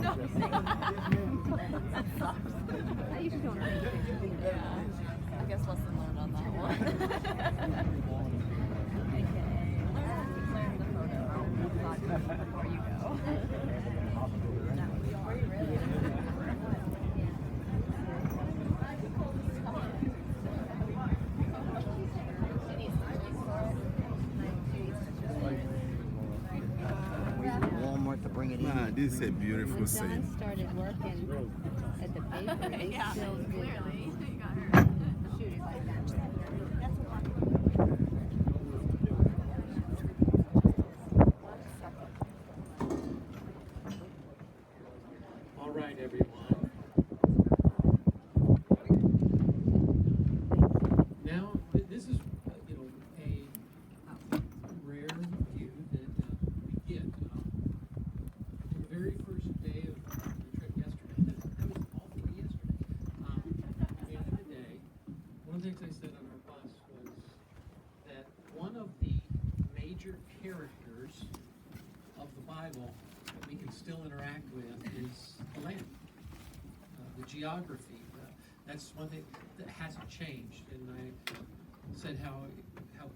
I usually don't know. Yeah. I guess lesson learned on that one. Learn the photo before you go. Were you really? Walmart to bring it in. Wow, this is a beautiful John scene. started working at the bakery. Yeah, Still did clearly. You got her. shooters like that. All right, everyone. Now, this is, a rare view that we get. The very first day of the trip yesterday, that was all the way yesterday. At the end of the day, one of the things I said on our bus was that one of the major characters of the Bible that we can still interact with is the land, the geography. That's one thing that hasn't changed. And I said how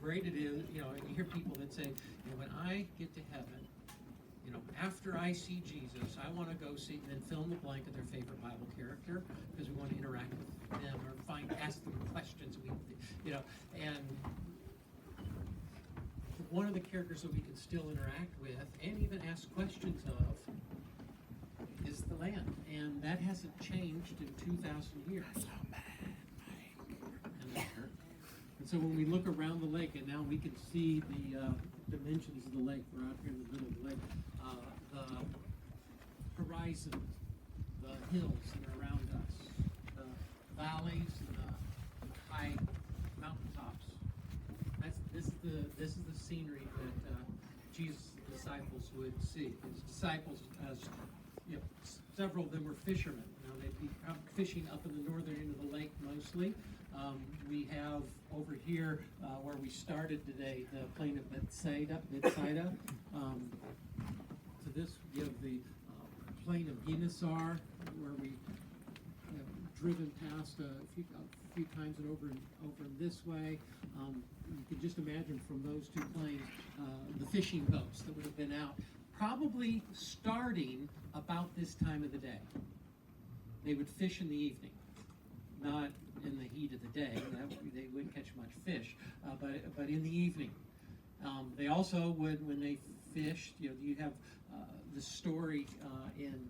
great it is. You hear people that say, when I get to heaven, after I see Jesus, I want to go see, and then fill in the blank of their favorite Bible character, because we want to interact with them or ask them questions. And one of the characters that we can still interact with and even ask questions of is the land, and that hasn't changed in 2,000 years. And so when we look around the lake, and now we can see the dimensions of the lake. We're out here in the middle of the lake. The horizon, the hills that are around us, the valleys, the high mountaintops. This is the scenery that Jesus' disciples would see. His disciples, as several of them were fishermen. They'd be out fishing up in the northern end of the lake mostly. We have over here where we started today the plain of Bethsaida. To this we have the plain of Gennesar, where we have driven past a few times and over this way. You can just imagine from those two plains the fishing boats that would have been out, probably starting about this time of the day. They would fish in the evening, not in the heat of the day. They wouldn't catch much fish, but in the evening. They also would, when they fished, you have the story in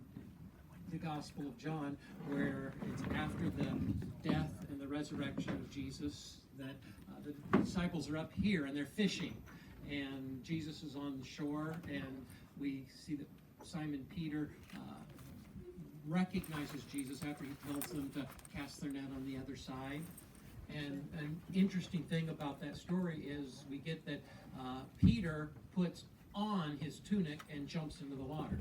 the Gospel of John where it's after the death and the resurrection of Jesus that the disciples are up here and they're fishing, and Jesus is on the shore, and we see that Simon Peter recognizes Jesus after he tells them to cast their net on the other side. And an interesting thing about that story is we get that Peter puts on his tunic and jumps into the water.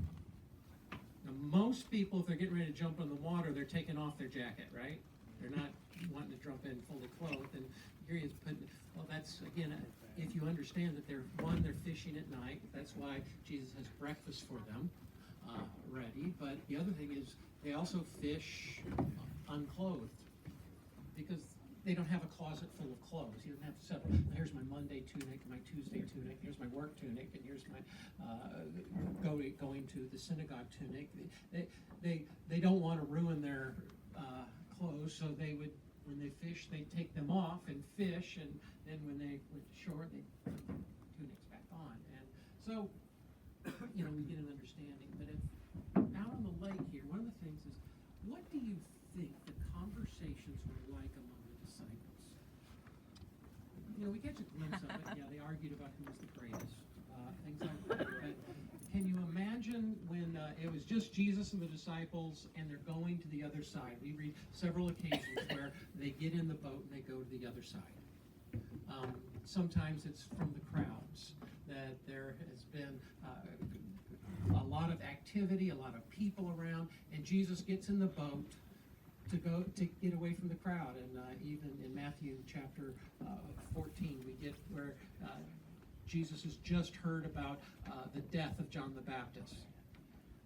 Now, most people, if they're getting ready to jump in the water, they're taking off their jacket, right? They're not wanting to jump in fully clothed. And here he is putting, well, that's, again, if you understand that they're fishing at night. That's why Jesus has breakfast for them ready. But the other thing is they also fish unclothed, because they don't have a closet full of clothes. You don't have to settle. Here's my Monday tunic, my Tuesday tunic. Here's my work tunic, and here's my going to the synagogue tunic. They don't want to ruin their clothes, so they would, when they fish, they take them off and fish, and then when they went to shore, they put their tunics back on. And so, we get an understanding. But out on the lake here, one of the things is, what do you think the conversations were like among the disciples? We catch a glimpse of it. Yeah, they argued about who was the greatest, things like that. But can you imagine when it was just Jesus and the disciples, and they're going to the other side? We read several occasions where they get in the boat and they go to the other side. Sometimes it's from the crowds, that there has been a lot of activity, a lot of people around, and Jesus gets in the boat to get away from the crowd. And even in Matthew chapter 14, we get where Jesus has just heard about the death of John the Baptist.